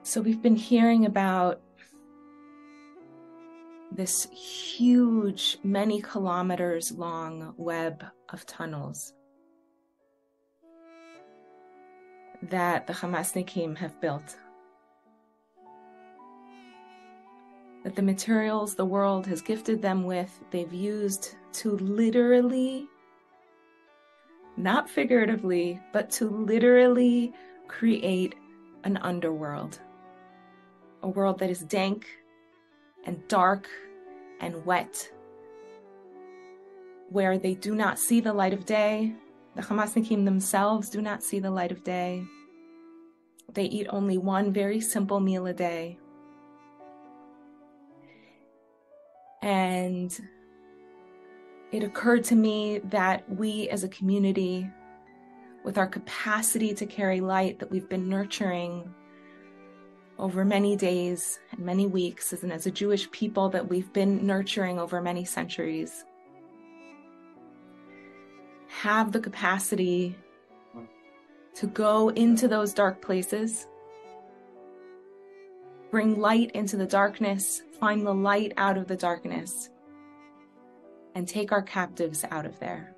So we've been hearing about this huge, many kilometers long web of tunnels that the Hamasnikim have built. That the materials the world has gifted them with, they've used to literally, not figuratively, but to literally create an underworld. A world that is dank and dark and wet, where they do not see the light of day. The Hamasnikim themselves do not see the light of day. They eat only one very simple meal a day. And it occurred to me that we as a community, with our capacity to carry light that we've been nurturing over many days and many weeks, and as a Jewish people that we've been nurturing over many centuries, have the capacity to go into those dark places, bring light into the darkness, find the light out of the darkness, and take our captives out of there.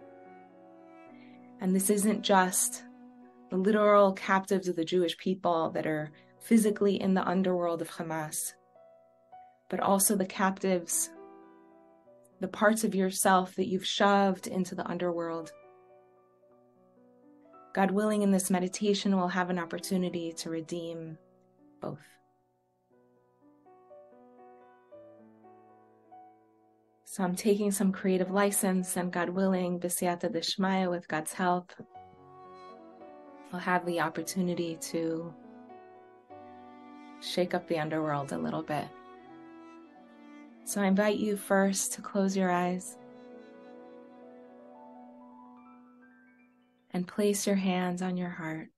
And this isn't just the literal captives of the Jewish people that are physically in the underworld of Hamas, but also the captives, the parts of yourself that you've shoved into the underworld. God willing, in this meditation, we'll have an opportunity to redeem both. So I'm taking some creative license, and God willing, b'siyata d'shmaya, with God's help, I'll have the opportunity to shake up the underworld a little bit. So I invite you first to close your eyes and place your hands on your heart.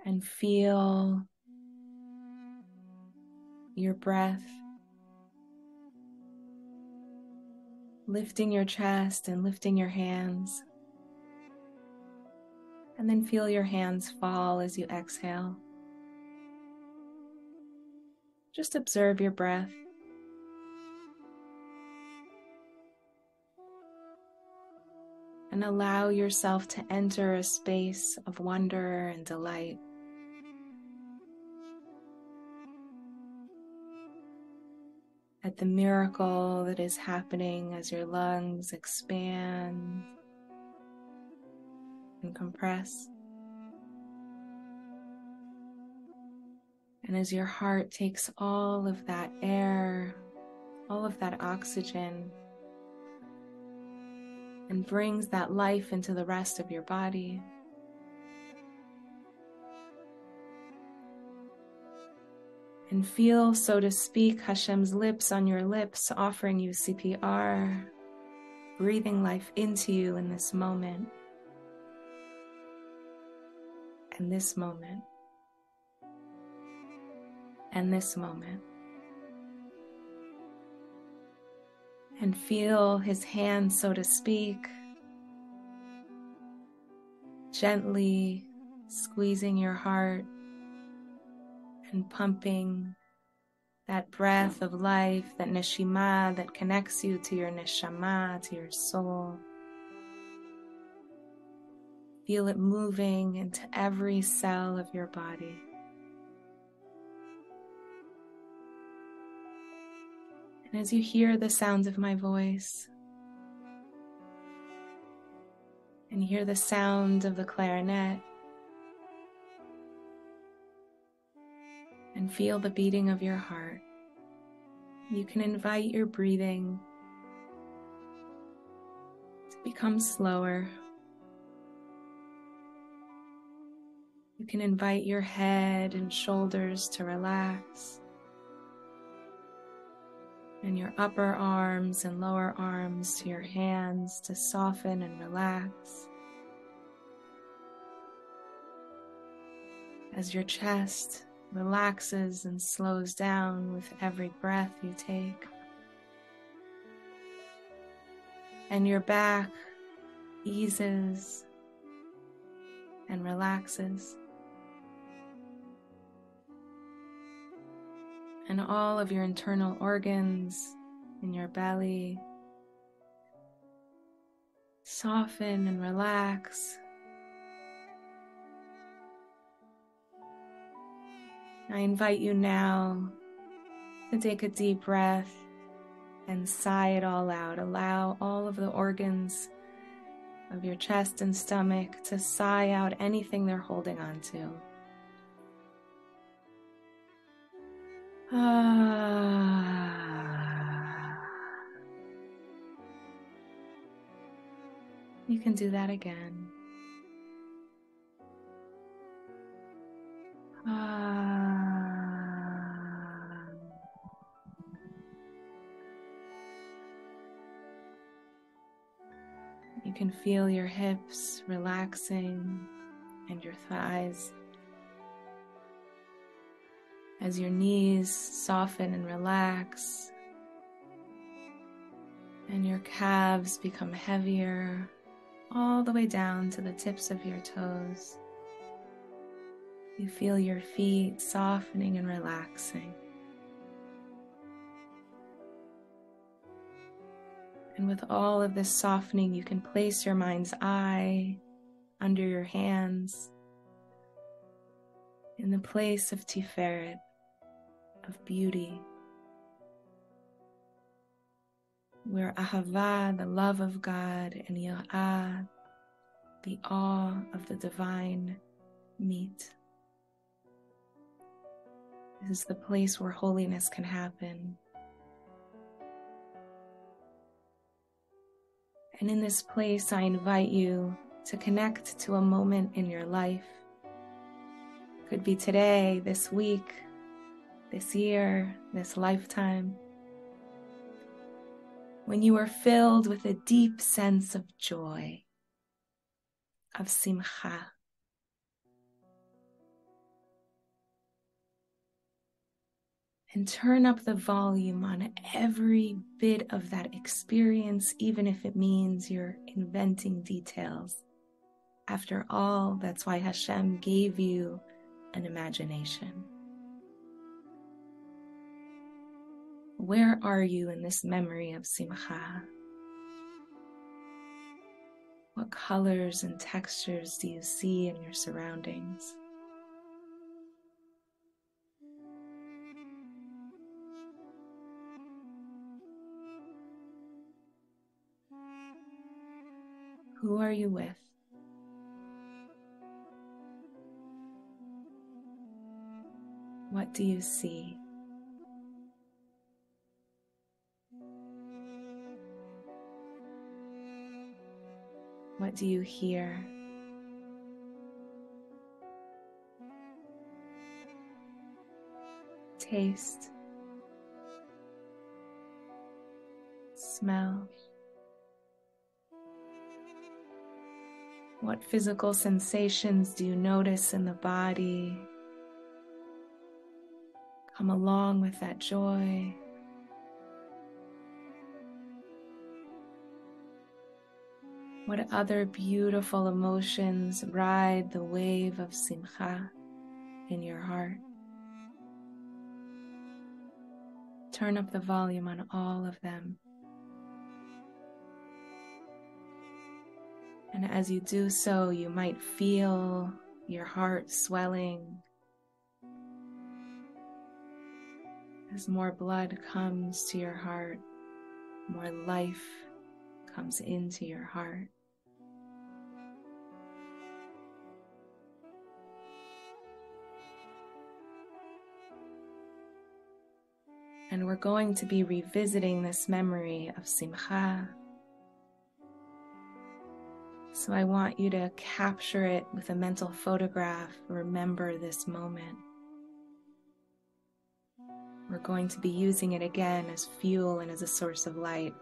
And feel your breath lifting your chest and lifting your hands. And then feel your hands fall as you exhale. Just observe your breath. And allow yourself to enter a space of wonder and delight. At the miracle that is happening as your lungs expand and compress. And as your heart takes all of that air, all of that oxygen, and brings that life into the rest of your body. And feel, so to speak, Hashem's lips on your lips, offering you CPR, breathing life into you in this moment. And this moment. And this moment. And feel his hand, so to speak, gently squeezing your heart and pumping that breath of life, that neshima that connects you to your neshama, to your soul. Feel it moving into every cell of your body. And as you hear the sounds of my voice, and hear the sound of the clarinet, and feel the beating of your heart, you can invite your breathing to become slower. You can invite your head and shoulders to relax, and your upper arms and lower arms to your hands to soften and relax. As your chest relaxes and slows down with every breath you take. And your back eases and relaxes. And all of your internal organs in your belly soften and relax. I invite you now to take a deep breath and sigh it all out. Allow all of the organs of your chest and stomach to sigh out anything they're holding on to. You can do that again. You can feel your hips relaxing and your thighs as your knees soften and relax and your calves become heavier all the way down to the tips of your toes. You feel your feet softening and relaxing. And with all of this softening, you can place your mind's eye under your hands in the place of Tiferet, of beauty, where Ahava, the love of God, and Yirah, the awe of the divine, meet. This is the place where holiness can happen. And in this place, I invite you to connect to a moment in your life. Could be today, this week, this year, this lifetime, when you are filled with a deep sense of joy, of simcha. And turn up the volume on every bit of that experience, even if it means you're inventing details. After all, that's why Hashem gave you an imagination. Where are you in this memory of simcha? What colors and textures do you see in your surroundings? Who are you with? What do you see? What do you hear? Taste, smell. What physical sensations do you notice in the body? Come along with that joy. What other beautiful emotions ride the wave of simcha in your heart? Turn up the volume on all of them. And as you do so, you might feel your heart swelling as more blood comes to your heart, more life comes into your heart. And we're going to be revisiting this memory of simcha. So I want you to capture it with a mental photograph. Remember this moment. We're going to be using it again as fuel and as a source of light.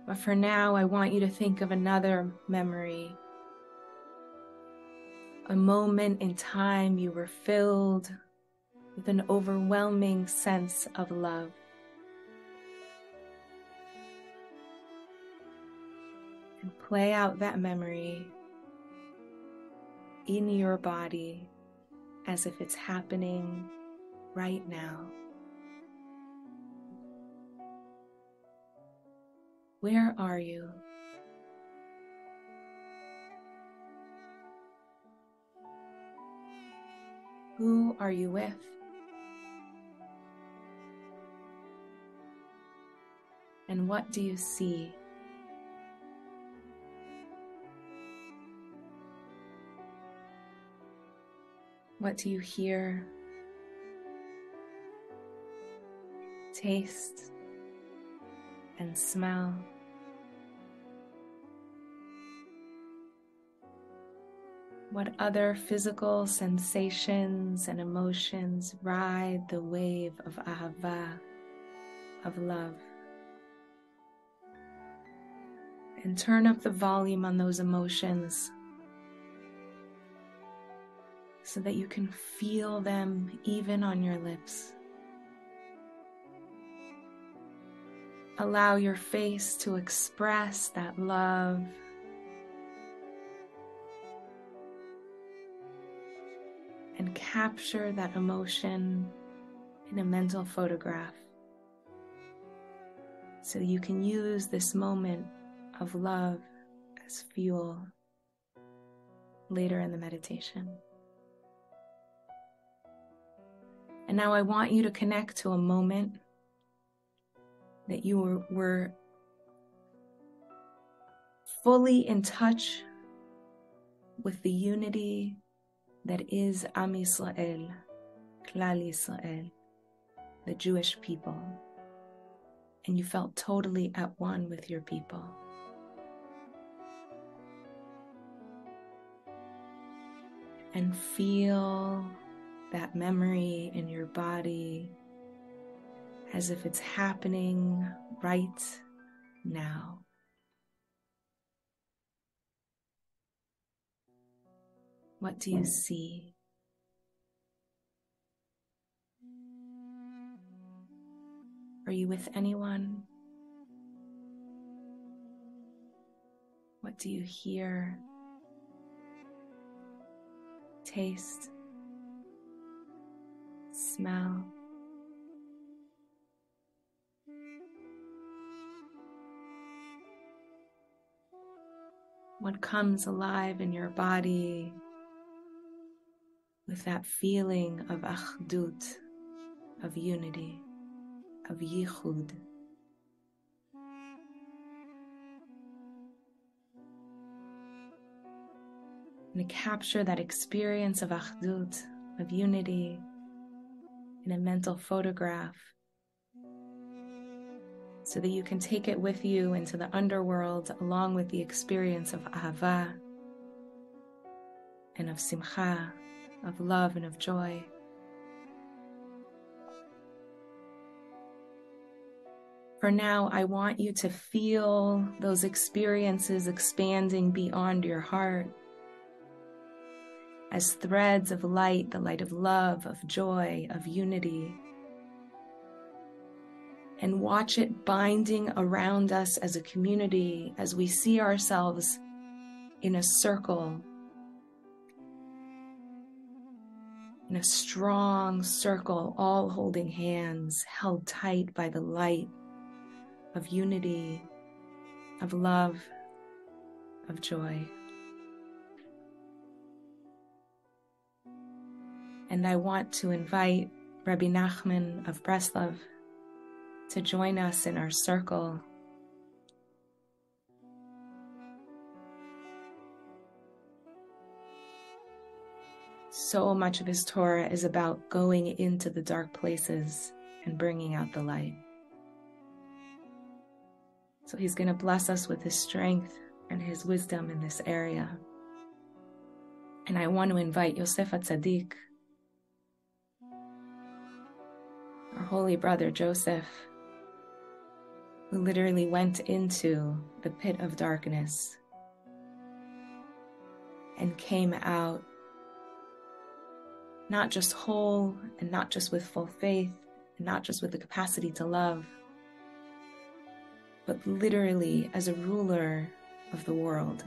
But for now, I want you to think of another memory. A moment in time you were filled with an overwhelming sense of love. play out that memory in your body as if it's happening right now. Where are you? Who are you with? And what do you see? What do you hear, taste, and smell? What other physical sensations and emotions ride the wave of ahava, of love? And turn up the volume on those emotions so that you can feel them even on your lips. Allow your face to express that love. And capture that emotion in a mental photograph so you can use this moment of love as fuel later in the meditation. And now I want you to connect to a moment that you were fully in touch with the unity that is Am Yisrael, Klal Yisrael, the Jewish people, and you felt totally at one with your people. And feel that memory in your body as if it's happening right now. What do you see? Are you with anyone? What do you hear? Taste? Smell? What comes alive in your body with that feeling of achdut, of unity, of yichud? And to capture that experience of achdut, of unity, in a mental photograph so that you can take it with you into the underworld along with the experience of ahava and of simcha, of love and of joy. For now, I want you to feel those experiences expanding beyond your heart as threads of light, the light of love, of joy, of unity. And watch it binding around us as a community as we see ourselves in a circle, in a strong circle, all holding hands, held tight by the light of unity, of love, of joy. And I want to invite Rabbi Nachman of Breslov to join us in our circle. So much of his Torah is about going into the dark places and bringing out the light. So he's going to bless us with his strength and his wisdom in this area. And I want to invite Yosef HaTzadik, our holy brother Joseph, who literally went into the pit of darkness and came out not just whole and not just with full faith and not just with the capacity to love, but literally as a ruler of the world,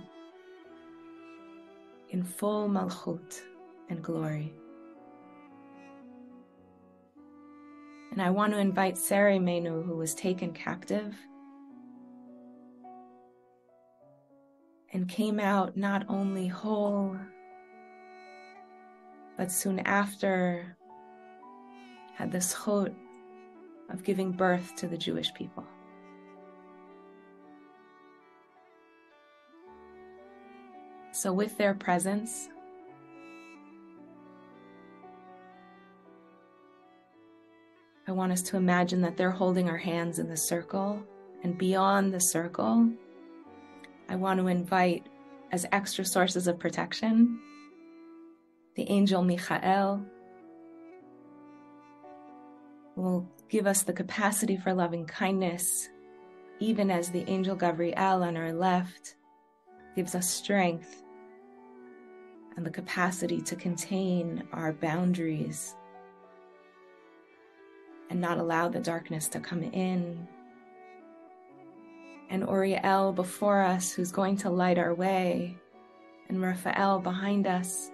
in full malchut and glory. And I want to invite Sari Menu, who was taken captive and came out not only whole, but soon after had the zchut of giving birth to the Jewish people. So with their presence, I want us to imagine that they're holding our hands in the circle, and beyond the circle, I want to invite, as extra sources of protection, the angel Michael, who will give us the capacity for loving kindness, even as the angel Gabriel on our left gives us strength and the capacity to contain our boundaries and not allow the darkness to come in. And Uriel before us, who's going to light our way, and Raphael behind us,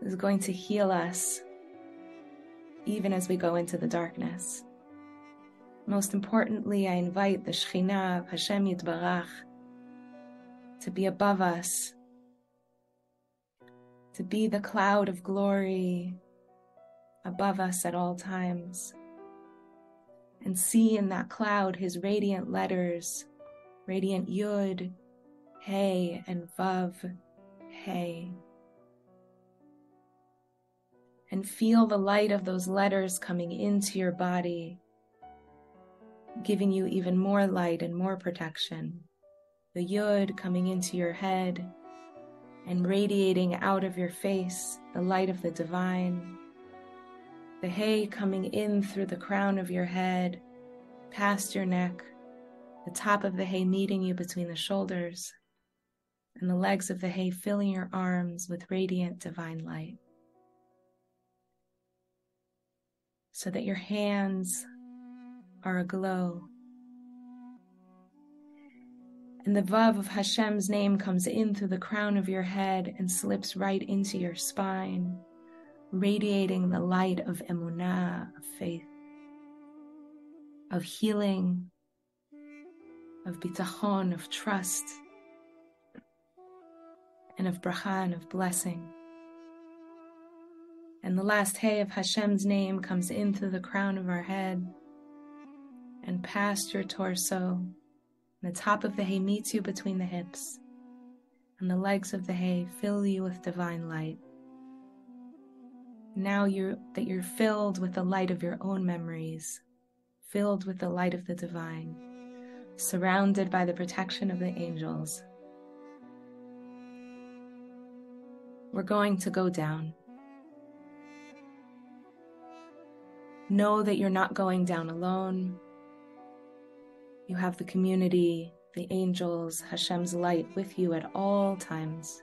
who's going to heal us even as we go into the darkness. Most importantly, I invite the Shekhinah of Hashem Yitbarach to be above us, to be the cloud of glory above us at all times, and see in that cloud his radiant letters, radiant Yud, Hey, and Vav, Hey. And feel the light of those letters coming into your body, giving you even more light and more protection. The Yud coming into your head and radiating out of your face the light of the divine. The Hey coming in through the crown of your head, past your neck, the top of the Hey meeting you between the shoulders, and the legs of the Hey filling your arms with radiant divine light. So that your hands are aglow. And the Vav of Hashem's name comes in through the crown of your head and slips right into your spine, radiating the light of emunah, of faith, of healing, of bitachon, of trust, and of bracha, and of blessing. And the last Hey of Hashem's name comes in through the crown of our head and past your torso. And the top of the Hey meets you between the hips, and the legs of the Hey fill you with divine light. Now you're filled with the light of your own memories, filled with the light of the divine, surrounded by the protection of the angels. We're going to go down. Know that you're not going down alone. You have the community, the angels, Hashem's light with you at all times.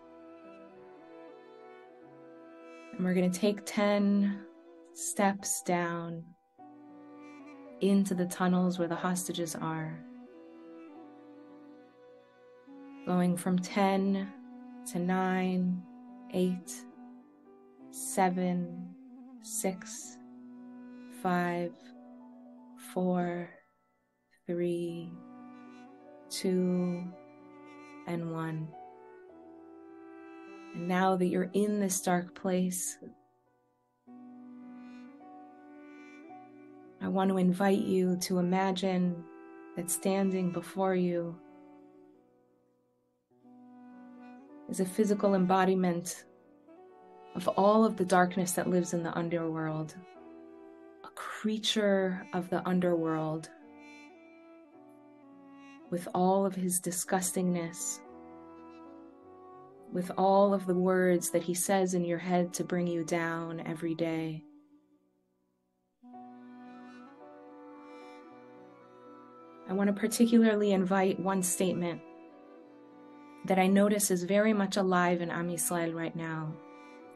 And we're going to take 10 steps down into the tunnels where the hostages are. Going from 10 to 9, 8, 7, 6, 5, 4, 3, 2, and 1. And now that you're in this dark place, I want to invite you to imagine that standing before you is a physical embodiment of all of the darkness that lives in the underworld, a creature of the underworld with all of his disgustingness, with all of the words that he says in your head to bring you down every day. I want to particularly invite one statement that I notice is very much alive in Am Yisrael right now,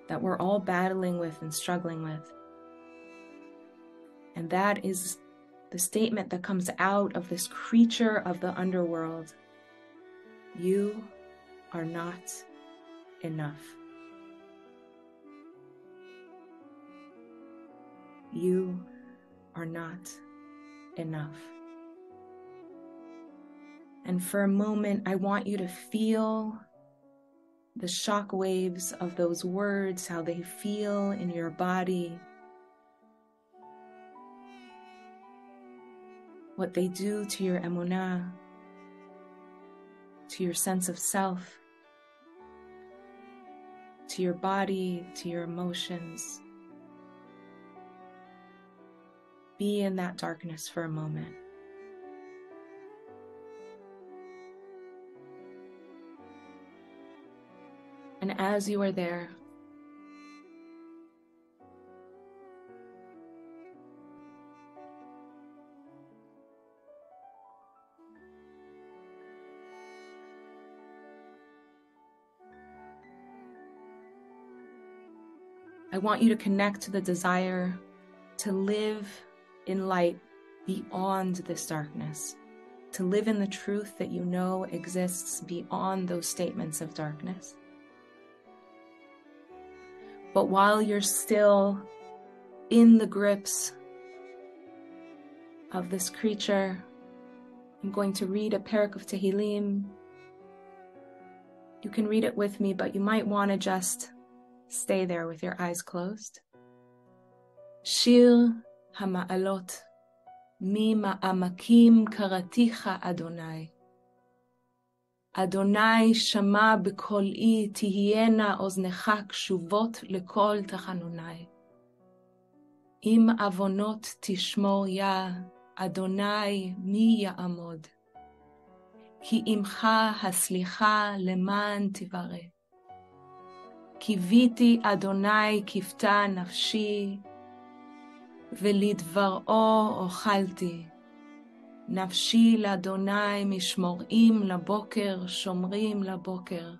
that we're all battling with and struggling with. And that is the statement that comes out of this creature of the underworld, You are not enough. You are not enough. And for a moment, I want you to feel the shock waves of those words, how they feel in your body, what they do to your emunah, to your sense of self, to your body, to your emotions. Be in that darkness for a moment. And as you are there, I want you to connect to the desire to live in light beyond this darkness, to live in the truth that you know exists beyond those statements of darkness. But while you're still in the grips of this creature, I'm going to read a parak of Tehillim. You can read it with me, but you might want to just stay there with your eyes closed. Shir hama'alot, mi ma'amakim karaticha Adonai. Adonai shama b'kol'i tihiena oznecha kshuvot lekol tachanonai. Im avonot tishmor ya, Adonai mi ya'amod. Ki imcha haslicha leman tivare. Kiviti Adonai kifta nafshi, ולדברו אוכלתי. נפשי לאדוני משמורים לבוקר, שומרים לבוקר.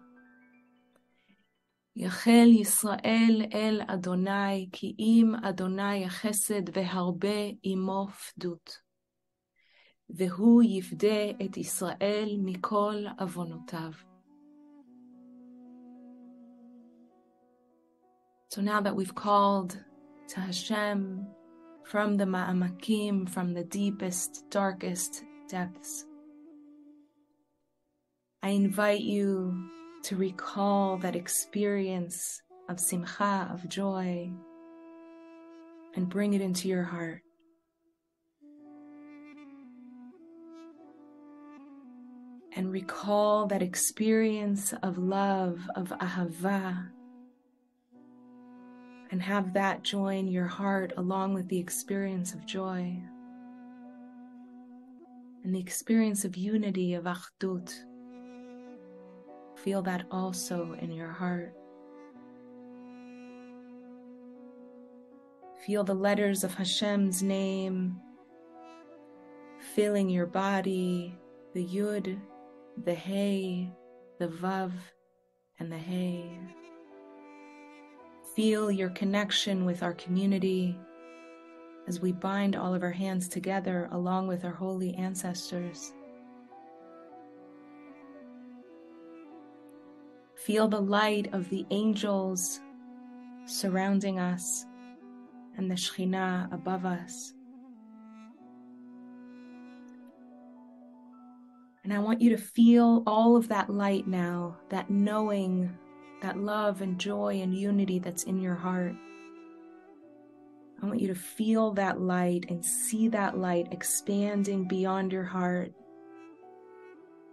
יחל ישראל אל אדוני, כי אם אדוני החסד והרבה עמו פדות. והוא יפדה את ישראל מכל עוונותיו. So now that we've called to Hashem, from the ma'amakim, from the deepest, darkest depths, I invite you to recall that experience of simcha, of joy, and bring it into your heart. And recall that experience of love, of ahava, and have that join your heart along with the experience of joy and the experience of unity, of achdut. Feel that also in your heart. Feel the letters of Hashem's name filling your body, the Yud, the Hey, the Vav, and the Hey. Feel your connection with our community as we bind all of our hands together along with our holy ancestors. Feel the light of the angels surrounding us and the Shekhinah above us. And I want you to feel all of that light now, that knowing, that love and joy and unity that's in your heart. I want you to feel that light and see that light expanding beyond your heart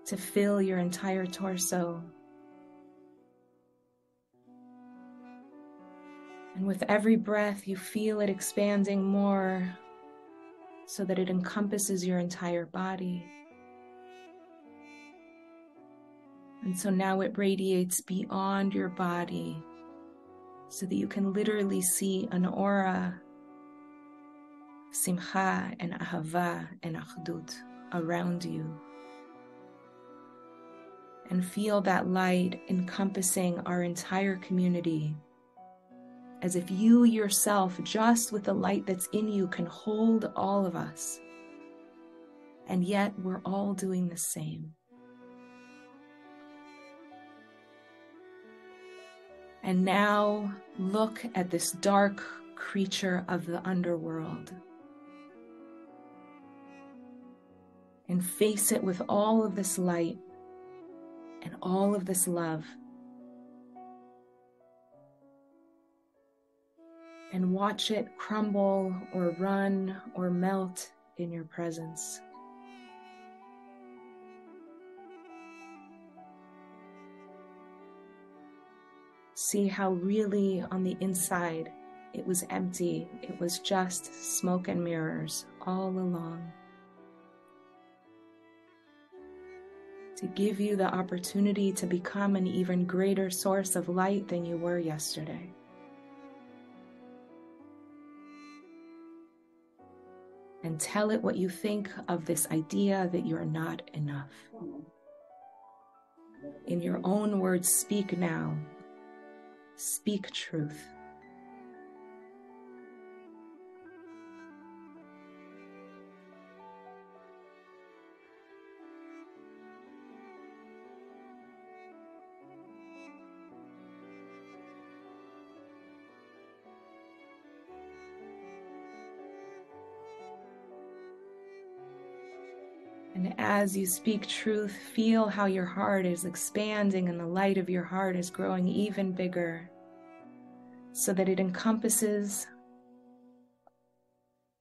to fill your entire torso. And with every breath, you feel it expanding more so that it encompasses your entire body. And so now it radiates beyond your body so that you can literally see an aura of simcha and ahava and achdut around you. And feel that light encompassing our entire community, as if you yourself, just with the light that's in you, can hold all of us. And yet we're all doing the same. And now look at this dark creature of the underworld and face it with all of this light and all of this love. And watch it crumble or run or melt in your presence. See how really on the inside it was empty. It was just smoke and mirrors all along. To give you the opportunity to become an even greater source of light than you were yesterday. And tell it what you think of this idea that you're not enough. In your own words, speak now. Speak truth. And as you speak truth, feel how your heart is expanding and the light of your heart is growing even bigger so that it encompasses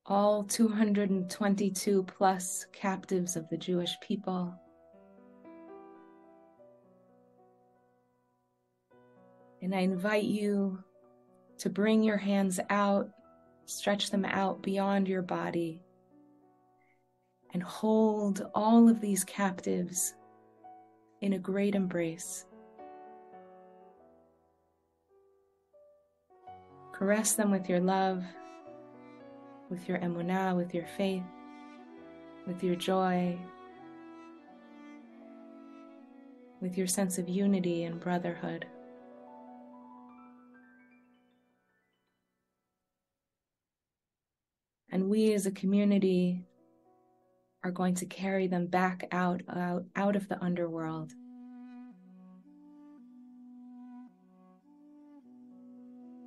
all 222 plus captives of the Jewish people. And I invite you to bring your hands out, stretch them out beyond your body, and hold all of these captives in a great embrace. Caress them with your love, with your emunah, with your faith, with your joy, with your sense of unity and brotherhood. And we as a community are going to carry them back out of the underworld.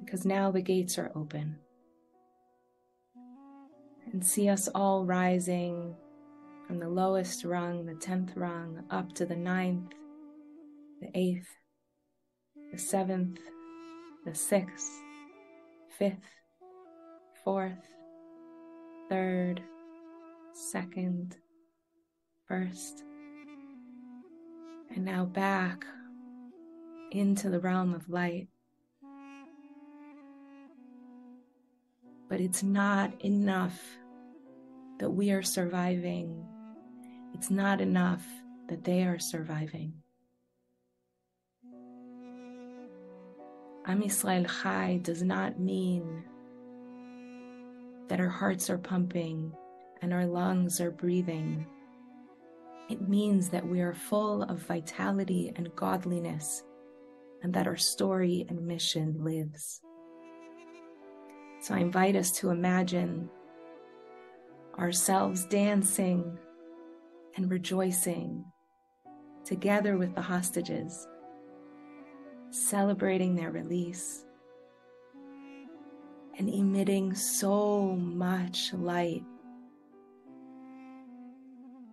Because now the gates are open. And see us all rising from the lowest rung, the 10th rung, up to the 9th, the 8th, the 7th, the 6th, 5th, 4th, 3rd, 2nd, 1st, and now back into the realm of light. But it's not enough that we are surviving. It's not enough that they are surviving. Am Yisrael Chai does not mean that our hearts are pumping and our lungs are breathing. It means that we are full of vitality and godliness, and that our story and mission lives. So I invite us to imagine ourselves dancing and rejoicing together with the hostages, celebrating their release and emitting so much light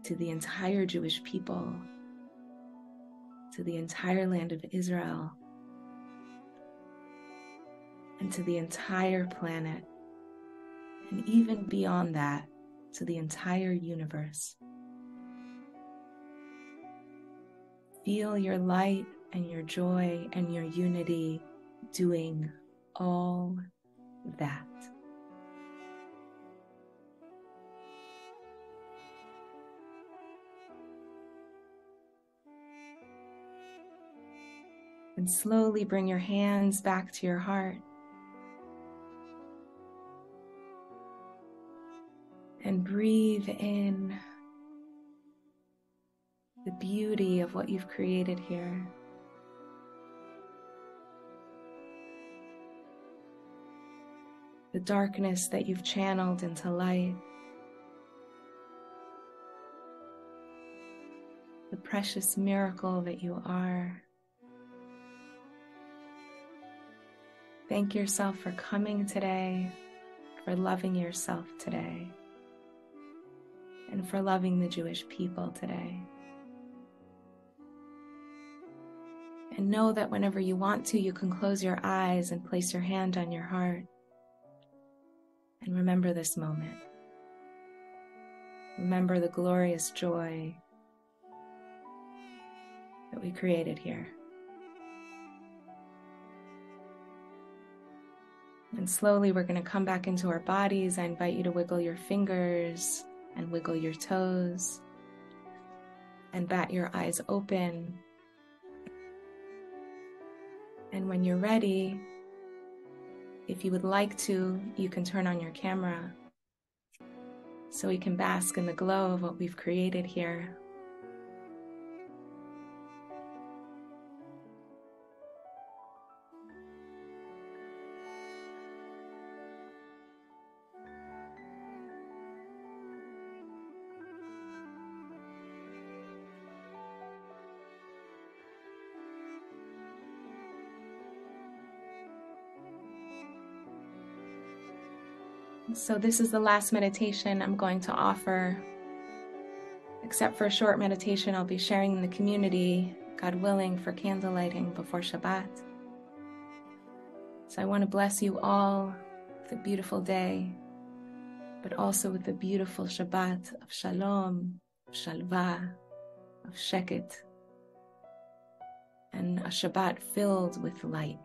to the entire Jewish people, to the entire land of Israel, and to the entire planet, and even beyond that, to the entire universe. Feel your light and your joy and your unity doing all that. And slowly bring your hands back to your heart. And breathe in the beauty of what you've created here. The darkness that you've channeled into light. The precious miracle that you are. Thank yourself for coming today, for loving yourself today, and for loving the Jewish people today. And know that whenever you want to, you can close your eyes and place your hand on your heart. And remember this moment. Remember the glorious joy that we created here. And slowly we're going to come back into our bodies. I invite you to wiggle your fingers and wiggle your toes and bat your eyes open. And when you're ready, if you would like to, you can turn on your camera so we can bask in the glow of what we've created here. So this is the last meditation I'm going to offer. Except for a short meditation I'll be sharing in the community, God willing, for candle lighting before Shabbat. So I want to bless you all with a beautiful day, but also with a beautiful Shabbat of Shalom, of Shalva, of Sheket, and a Shabbat filled with light.